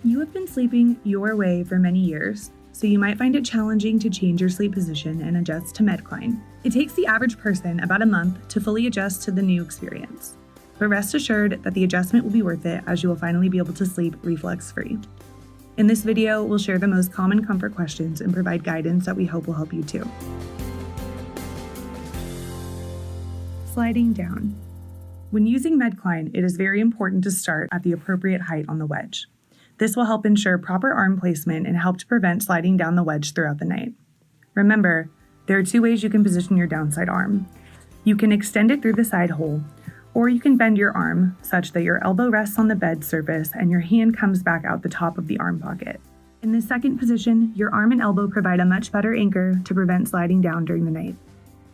You have been sleeping your way for many years, so you might find it challenging to change your sleep position and adjust to MedCline. It takes the average person about a month to fully adjust to the new experience. But rest assured that the adjustment will be worth it, as you will finally be able to sleep reflux-free. In this video, we'll share the most common comfort questions and provide guidance that we hope will help you too. Sliding down. When using MedCline, it is very important to start at the appropriate height on the wedge. This will help ensure proper arm placement and help to prevent sliding down the wedge throughout the night. Remember, there are two ways you can position your downside arm. You can extend it through the side hole, or you can bend your arm such that your elbow rests on the bed surface and your hand comes back out the top of the arm pocket. In the second position, your arm and elbow provide a much better anchor to prevent sliding down during the night.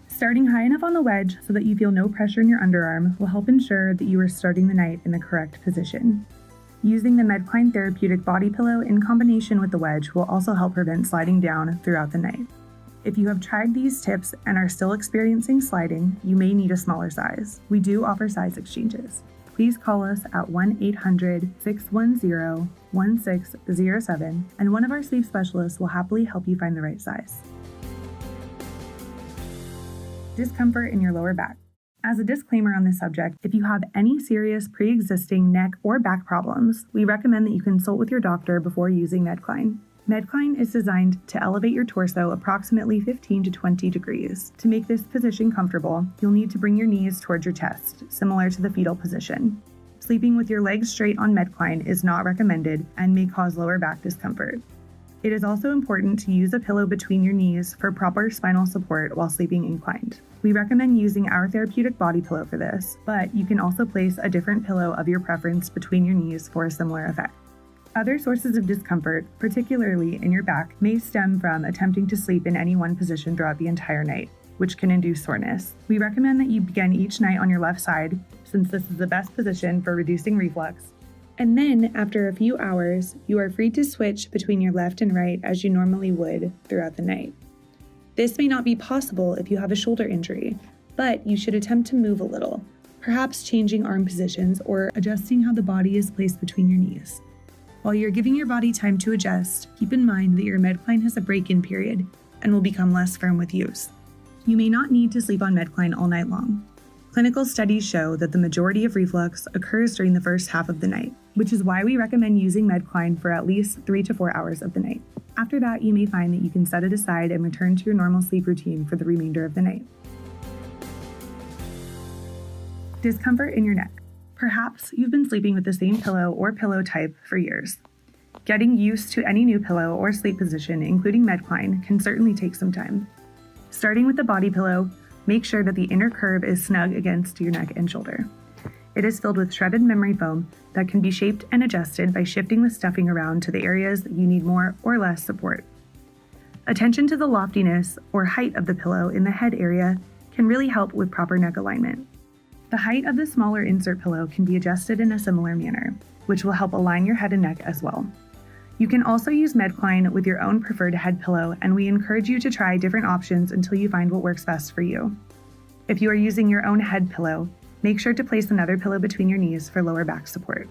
Starting high enough on the wedge so that you feel no pressure in your underarm will help ensure that you are starting the night in the correct position. Using the MedCline therapeutic body pillow in combination with the wedge will also help prevent sliding down throughout the night. If you have tried these tips and are still experiencing sliding, you may need a smaller size. We do offer size exchanges. Please call us at 1-800-610-1607 and one of our sleep specialists will happily help you find the right size. Discomfort in your lower back. As a disclaimer on this subject, if you have any serious pre-existing neck or back problems, we recommend that you consult with your doctor before using MedCline. MedCline is designed to elevate your torso approximately 15 to 20 degrees. To make this position comfortable, you'll need to bring your knees towards your chest, similar to the fetal position. Sleeping with your legs straight on MedCline is not recommended and may cause lower back discomfort. It is also important to use a pillow between your knees for proper spinal support while sleeping inclined. We recommend using our therapeutic body pillow for this, but you can also place a different pillow of your preference between your knees for a similar effect. Other sources of discomfort, particularly in your back, may stem from attempting to sleep in any one position throughout the entire night, which can induce soreness. We recommend that you begin each night on your left side, since this is the best position for reducing reflux. And then, after a few hours, you are free to switch between your left and right as you normally would throughout the night. This may not be possible if you have a shoulder injury, but you should attempt to move a little, perhaps changing arm positions or adjusting how the body is placed between your knees. While you're giving your body time to adjust, keep in mind that your MedCline has a break-in period and will become less firm with use. You may not need to sleep on MedCline all night long. Clinical studies show that the majority of reflux occurs during the first half of the night, which is why we recommend using MedCline for at least 3 to 4 hours of the night. After that, you may find that you can set it aside and return to your normal sleep routine for the remainder of the night. Discomfort in your neck. Perhaps you've been sleeping with the same pillow or pillow type for years. Getting used to any new pillow or sleep position, including MedCline, can certainly take some time. Starting with the body pillow, make sure that the inner curve is snug against your neck and shoulder. It is filled with shredded memory foam that can be shaped and adjusted by shifting the stuffing around to the areas that you need more or less support. Attention to the loftiness or height of the pillow in the head area can really help with proper neck alignment. The height of the smaller insert pillow can be adjusted in a similar manner, which will help align your head and neck as well. You can also use MedCline with your own preferred head pillow, and we encourage you to try different options until you find what works best for you. If you are using your own head pillow, make sure to place another pillow between your knees for lower back support.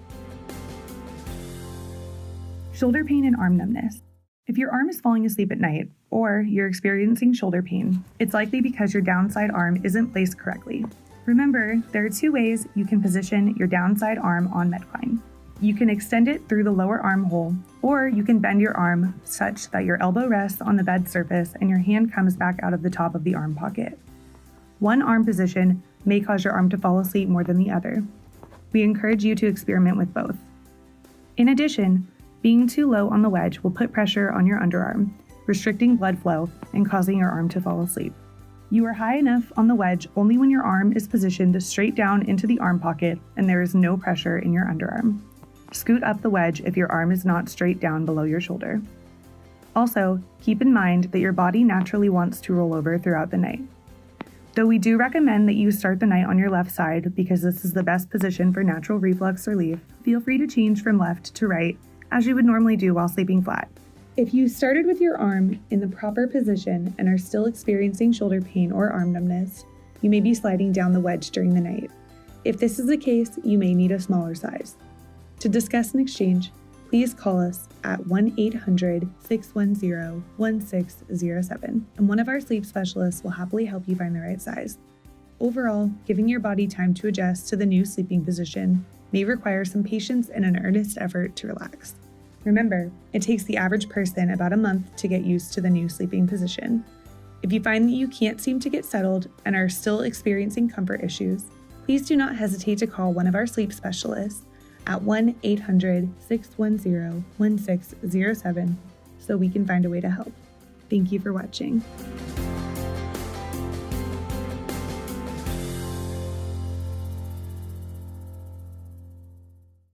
Shoulder pain and arm numbness. If your arm is falling asleep at night, or you're experiencing shoulder pain, it's likely because your downside arm isn't placed correctly. Remember, there are two ways you can position your downside arm on MedCline. You can extend it through the lower arm hole, or you can bend your arm such that your elbow rests on the bed surface and your hand comes back out of the top of the arm pocket. One arm position may cause your arm to fall asleep more than the other. We encourage you to experiment with both. In addition, being too low on the wedge will put pressure on your underarm, restricting blood flow and causing your arm to fall asleep. You are high enough on the wedge only when your arm is positioned straight down into the arm pocket and there is no pressure in your underarm. Scoot up the wedge if your arm is not straight down below your shoulder. Also, keep in mind that your body naturally wants to roll over throughout the night. Though we do recommend that you start the night on your left side because this is the best position for natural reflux relief, feel free to change from left to right as you would normally do while sleeping flat. If you started with your arm in the proper position and are still experiencing shoulder pain or arm numbness, you may be sliding down the wedge during the night. If this is the case, you may need a smaller size. To discuss an exchange, please call us at 1-800-610-1607, and one of our sleep specialists will happily help you find the right size. Overall, giving your body time to adjust to the new sleeping position may require some patience and an earnest effort to relax. Remember, it takes the average person about a month to get used to the new sleeping position. If you find that you can't seem to get settled and are still experiencing comfort issues, please do not hesitate to call one of our sleep specialists at 1-800-610-1607 so we can find a way to help. Thank you for watching.